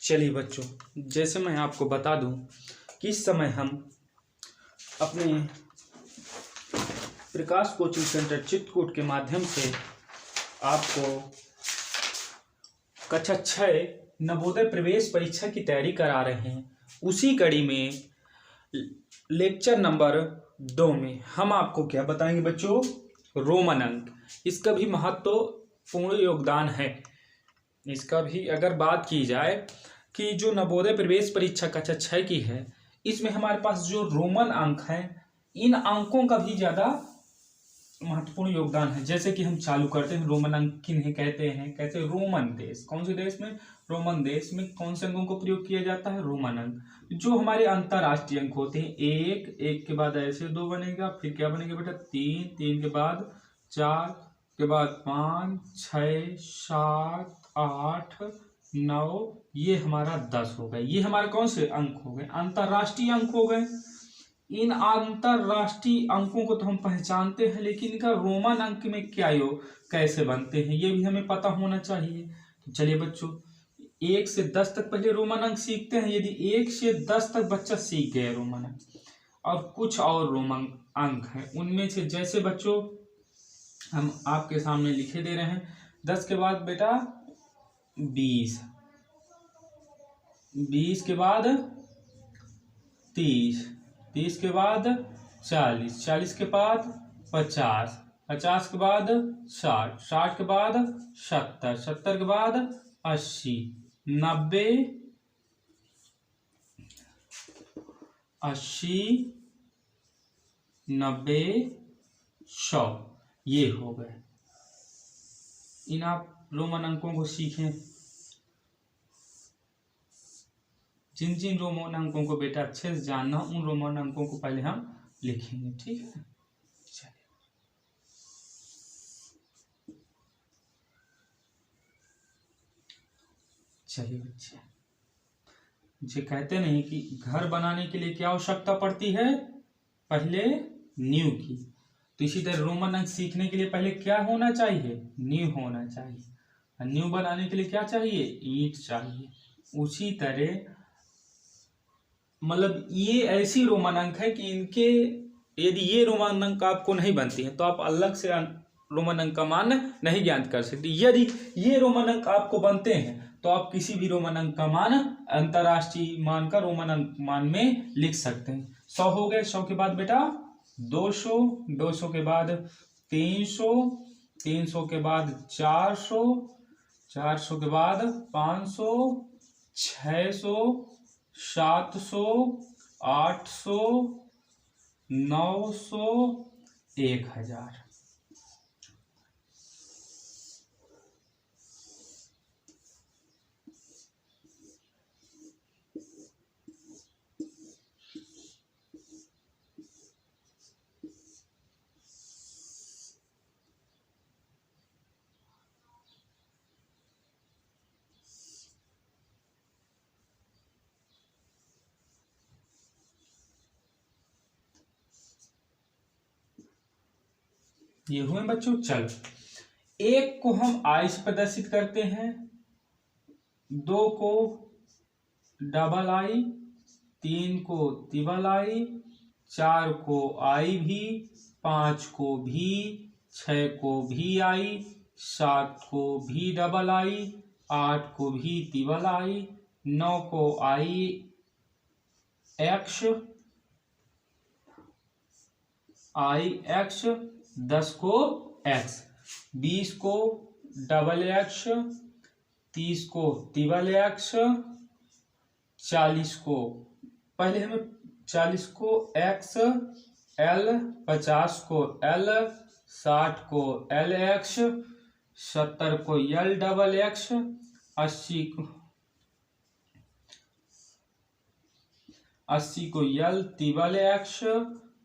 चलिए बच्चों, जैसे मैं आपको बता दूं कि इस समय हम अपने प्रकाश कोचिंग सेंटर चित्रकूट के माध्यम से आपको कक्षा 6 नवोदय प्रवेश परीक्षा की तैयारी करा रहे हैं। उसी कड़ी में लेक्चर नंबर 2 में हम आपको क्या बताएंगे बच्चों? रोमन अंक। इसका भी महत्वपूर्ण योगदान है। इसका भी अगर बात की जाए कि जो नवोदय प्रवेश परीक्षा कक्षा 6 की है, इसमें हमारे पास जो रोमन अंक हैं, इन अंकों का भी ज़्यादा महत्वपूर्ण योगदान है। जैसे कि हम चालू करते हैं, रोमन अंक किन्हें कहते हैं? कहते हैं रोमन देश। कौन से देश में? रोमन देश में कौन से अंकों को प्रयोग किया जाता है? रोमन अंक। जो हमारे अंतरराष्ट्रीय अंक होते हैं, एक के बाद ऐसे 2 बनेगा, फिर क्या बनेगा बेटा? 3 के बाद 4 के बाद 5 6 7 8 9, ये हमारा 10 हो गए। ये हमारे कौन से अंक हो गए? अंतरराष्ट्रीय अंक हो गए। इन अंतरराष्ट्रीय अंकों को तो हम पहचानते हैं, लेकिन इनका रोमन अंक में क्या योग कैसे बनते हैं, ये भी हमें पता होना चाहिए। तो चलिए बच्चों, 1 से 10 तक पहले रोमन अंक सीखते हैं। यदि 1 से 10 तक बच्चा सीख गया रोमन अंक, और कुछ और रोमन अंक हैं, उनमें से जैसे बच्चों हम आपके सामने लिखे दे रहे हैं। 10 के बाद बेटा 20, 20 के बाद 30, 30 के बाद 40, 40 के बाद 50, 50 के बाद 60, 60 के बाद 70, 70 के बाद 80, 90, 80, 90, 100, ये हो गए। इन आप रोमन अंकों को सीखें। जिन जिन रोमन अंकों को बेटा अच्छे से जानना, उन रोमन अंकों को पहले हम लिखेंगे, ठीक है? चलिए बच्चे, जो कहते नहीं कि घर बनाने के लिए क्या आवश्यकता पड़ती है? पहले नींव की। तो इसी तरह रोमन अंक सीखने के लिए पहले क्या होना चाहिए? नींव होना चाहिए। नींव बनाने के लिए क्या चाहिए? ईंट चाहिए। उसी तरह मतलब ये ऐसी रोमन अंक है कि इनके यदि ये रोमन अंक आपको नहीं बनती है तो आप अलग से रोमन अंक का मान नहीं ज्ञात कर सकते। यदि ये रोमन अंक आपको बनते हैं तो आप किसी भी रोमन अंक का मान, अंतरराष्ट्रीय मान का रोमन अंक मान में लिख सकते हैं। 100 हो गए। 100 के बाद बेटा 200, 200 के बाद 300, 300 के बाद 400, 400 के बाद 500, 600, 700, 800, 900, 1000। ये हुए बच्चों। चलो, 1 को हम आई से प्रदर्शित करते हैं, 2 को डबल आई, 3 को तिबल आई, 4 को आई भी, 5 को भी, 6 को भी आई, 7 को भी डबल आई, 8 को भी तिबल आई, 9 को आई एक्स, आई एक्स, 10 को एक्स, 20 को डबल एक्स, 30 को तिबल एक्स, 40 को पहले हमें 40 को एक्स एल, 50 को एल, 60 को एल एक्स, 70 को एल डबल एक्स, 80 को एल तिबल एक्स,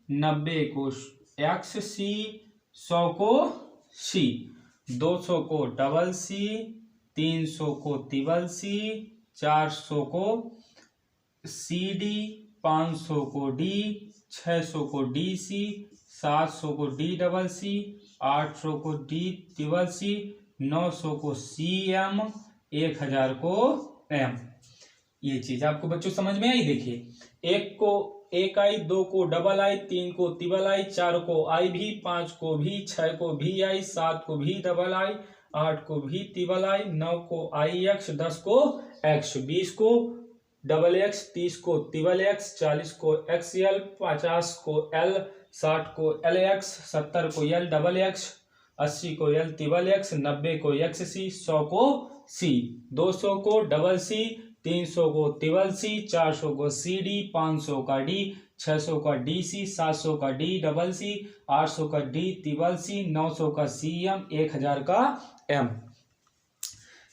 90 को एक्स सी, 100 को सी, 200 को डबल सी, 300 को तिबल सी, 400 को सी डी, 500 को डी, 600 को डी सी, 700 को डी डबल सी, 800 को डी तिबल सी, 900 को सी एम, 1000 को एम। ये चीज आपको बच्चों समझ में आई। देखिए, एक को एक आई, दो को डबल आई, तीन को तिबल आई, चार को आई भी, पांच को भी, छह को भी आई, सात को भी डबल आई, आठ को भी तिबल आई, नौ को आई एक्स, 10 को एक्स, 20 को डबल एक्स, 30 को तिबल एक्स, 40 को एक्स एल, 50 को एल, 60 को एल एक्स, 70 को एल डबल एक्स, 80 को एल तिबल एक्स, 90 को एक्स सी, 100 को सी, 200 को डबल सी, 300 को तिबल सी, 400 को सी डी, 500 का डी, 600 का डी सी, 700 का डी डबल सी, 800 का डी तिबल सी, 900 का सी एम, 1000 का एम।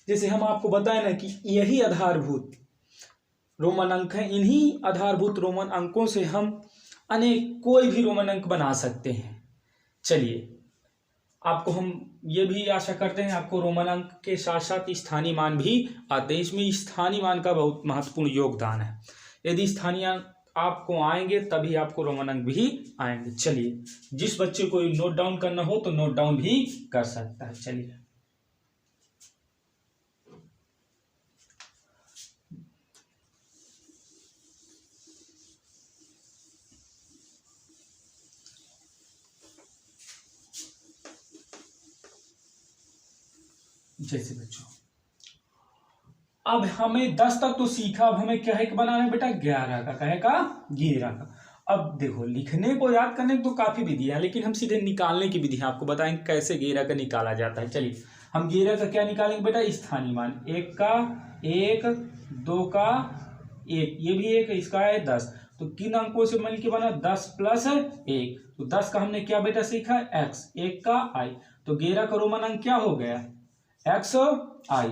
जैसे हम आपको बताए ना कि यही आधारभूत रोमन अंक है, इन्हीं आधारभूत रोमन अंकों से हम अनेक कोई भी रोमन अंक बना सकते हैं। चलिए, आपको हम ये भी आशा करते हैं आपको रोमन अंक के साथ साथ स्थानीय मान भी आते हैं। इसमें स्थानीय मान का बहुत महत्वपूर्ण योगदान है। यदि स्थानीय अंक आपको आएंगे तभी आपको रोमन अंक भी आएंगे। चलिए, जिस बच्चे को नोट डाउन करना हो तो नोट डाउन भी कर सकता है। चलिए, जैसे बच्चों अब हमें 10 तक तो सीखा, अब हमें क्या है कि बनाना है बेटा 11 का, कहे का 11 का। अब देखो, लिखने को याद करने की तो काफी विधियां, लेकिन हम सीधे निकालने की विधि आपको बताएंगे कैसे 11 का निकाला जाता है। चलिए, हम 11 का क्या निकालेंगे बेटा, स्थानीय मान। एक का एक, दो का एक, ये भी एक, इसका है 10, तो किन अंकों से मिलकर बना 10 प्लस 1, तो 10 का हमने क्या बेटा सीखा एक्स, एक का आई, तो 11 का रोमन अंक क्या हो गया एक्स आई।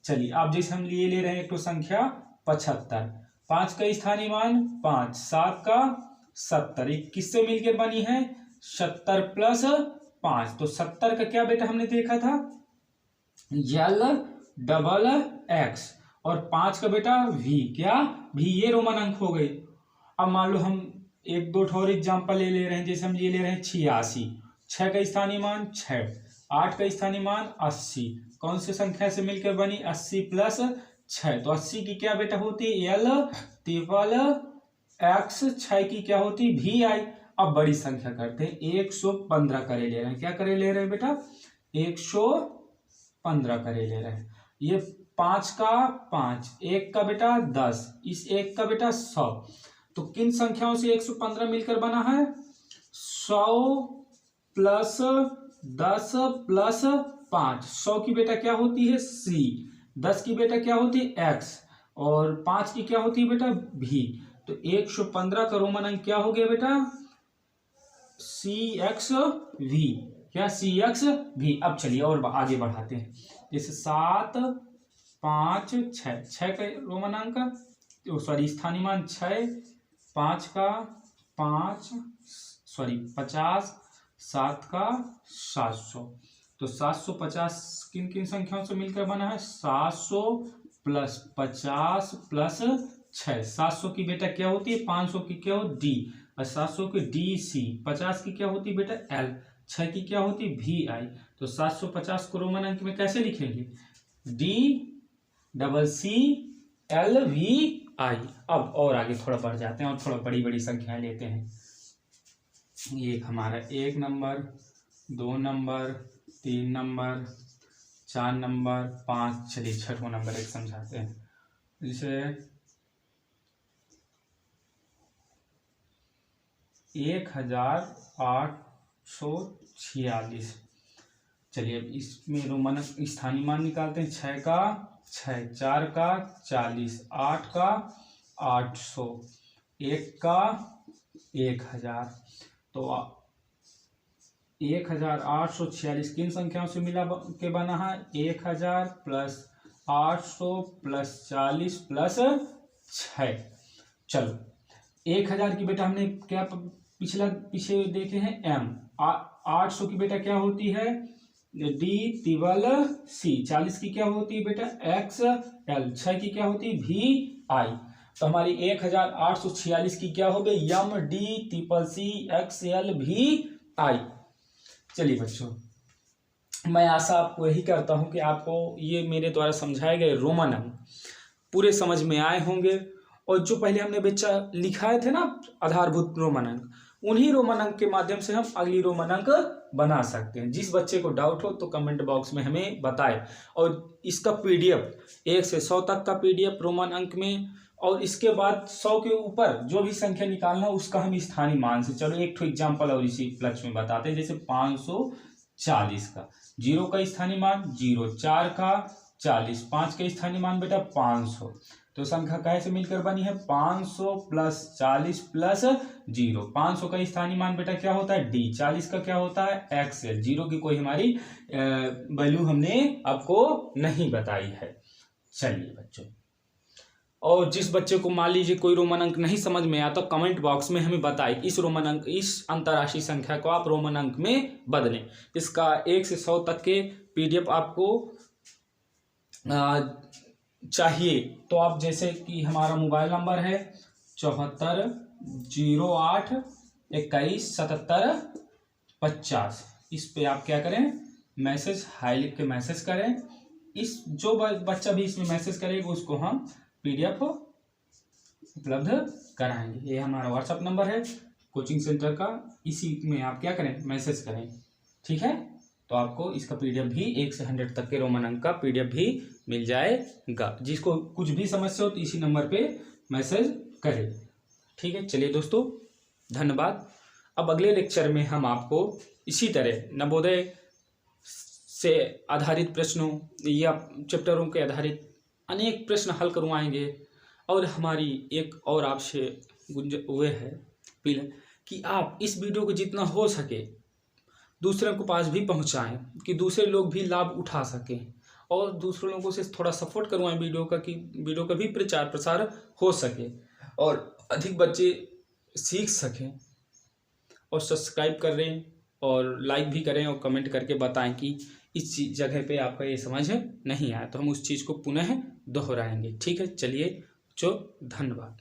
चलिए, आप जैसे हम लिए ले रहे हैं एक तो संख्या 75, 5 का स्थानीय मान 5, 7 का 70, एक किससे मिलकर बनी है 70 प्लस 5, तो 70 का क्या बेटा हमने देखा था एल डबल एक्स, और 5 का बेटा वी, क्या भी, ये रोमन अंक हो गई। अब मान लो हम एक दो और एग्जाम्पल ले रहे हैं, जैसे हम ये ले रहे हैं 86, 6 का स्थानीय मान 6, 8 का स्थानीय मान 80, कौन सी संख्या से मिलकर बनी 80 प्लस 6, तो 80 की क्या बेटा होती है एल तिबल एक्स, 6 की क्या होती भी आई। अब बड़ी संख्या करते हैं, 115 करे ले रहे हैं, क्या करे ले रहे हैं बेटा 115 करे ले रहे हैं। ये 5 का 5, 1 का बेटा 10, इस 1 का बेटा 100, तो किन संख्याओं से 115 मिलकर बना है 100 प्लस 10 प्लस 5, 100 की बेटा क्या होती है सी, 10 की बेटा क्या होती है एक्स, और 5 की क्या होती है बेटा भी, तो 115 का रोमन अंक क्या हो गया बेटा सी एक्स वी, क्या सी एक्स भी। अब चलिए और आगे बढ़ाते हैं, जैसे 7 5 6, 6 का रोमन अंक, सॉरी स्थानीय मान 6, 5 का 5, सॉरी 50, 7 का 700, तो 750 किन किन संख्याओं से मिलकर बना है 700 प्लस 50 प्लस 6, 700 की बेटा क्या होती है 500 की क्या हो डी, और 700 की डी सी, 50 की क्या होती है बेटा एल, 6 की क्या होती है भी आई, तो 750 को रोमन अंक में कैसे लिखेंगे D double C L V I. अब और आगे थोड़ा बढ़ जाते हैं और थोड़ा बड़ी बड़ी संख्याएं लेते हैं। ये हमारा 1 नंबर, 2 नंबर, 3 नंबर, 4 नंबर, 5, चलिए 6वां नंबर एक समझाते हैं। जैसे 1846, चलिए इसमें रोमन स्थानीय मान निकालते हैं। 6 का 6, 4 का 40, 8 का 800, 1 का 1000, तो 1846 किन संख्याओं से मिला के बना है 1000 प्लस 800 प्लस 40 प्लस 6। चलो 1000 की बेटा हमने क्या पीछे देखे हैं एम, 800 की बेटा क्या होती है डी तिबल सी, 40 की क्या होती है बेटा एक्स एल, 6 की क्या होती है भी आई, तो हमारी 1846 की क्या हो गई M D triple C X L भी आई। चलिए बच्चों, मैं आशा आपको यही करता हूं कि आपको ये मेरे द्वारा समझाए गए रोमन अंक पूरे समझ में आए होंगे। और जो पहले हमने बच्चा लिखाए थे ना आधारभूत रोमन अंक, उन्हीं रोमन अंक के माध्यम से हम अगली रोमन अंक बना सकते हैं। जिस बच्चे को डाउट हो तो कमेंट बॉक्स में हमें बताए। और इसका पीडीएफ 1 से 100 तक का पीडीएफ रोमन अंक में, और इसके बाद 100 के ऊपर जो भी संख्या निकालना उसका हम स्थानीय मान से, चलो एक एग्जाम्पल और इसी उपलक्ष्य में बताते हैं। जैसे 540 का 0 का स्थानीय मान 0, 4 का 40, 5 का स्थानीय मान बेटा 500। तो संख्या कैसे मिलकर बनी है 500 प्लस 40 प्लस 0। 500 का स्थानीय मान बेटा क्या होता है डी, 40 का क्या होता है एक्सएल। 0 की कोई हमारी वैल्यू हमने आपको नहीं बताई है। चलिए बच्चों, और जिस बच्चे को मान लीजिए कोई रोमन अंक नहीं समझ में आया तो कमेंट बॉक्स में हमें बताए, इस रोमन अंक, इस अंतरराष्ट्रीय संख्या को आप रोमन अंक में बदलें। इसका 1 से 100 तक के पीडीएफ आपको चाहिए तो आप, जैसे कि हमारा मोबाइल नंबर है 74 08 21 77 50, इस पे आप क्या करें मैसेज हाई लिख के मैसेज करें। इस जो बच्चा भी इसमें मैसेज करेगा उसको हम पीडीएफ उपलब्ध कराएंगे। ये हमारा व्हाट्सएप नंबर है कोचिंग सेंटर का, इसी में आप क्या करें मैसेज करें, ठीक है। तो आपको इसका पीडीएफ भी 1 से 100 तक के रोमन अंक का पीडीएफ भी मिल जाएगा। जिसको कुछ भी समस्या हो तो इसी नंबर पे मैसेज करें, ठीक है। चलिए दोस्तों, धन्यवाद। अब अगले लेक्चर में हम आपको इसी तरह नवोदय से आधारित प्रश्नों या चैप्टरों के आधारित अनेक प्रश्न हल करवाएंगे। और हमारी एक और आपसे हुए है अपील कि आप इस वीडियो को जितना हो सके दूसरों के पास भी पहुंचाएं, कि दूसरे लोग भी लाभ उठा सकें, और दूसरे लोगों से थोड़ा सपोर्ट करवाएं वीडियो का, कि वीडियो का भी प्रचार प्रसार हो सके और अधिक बच्चे सीख सकें। और सब्सक्राइब करें और लाइक भी करें और कमेंट करके बताएं कि इस जगह पे आपका ये समझ नहीं आया तो हम उस चीज़ को पुनः दोहराएंगे, ठीक है। चलिए जो धन्यवाद।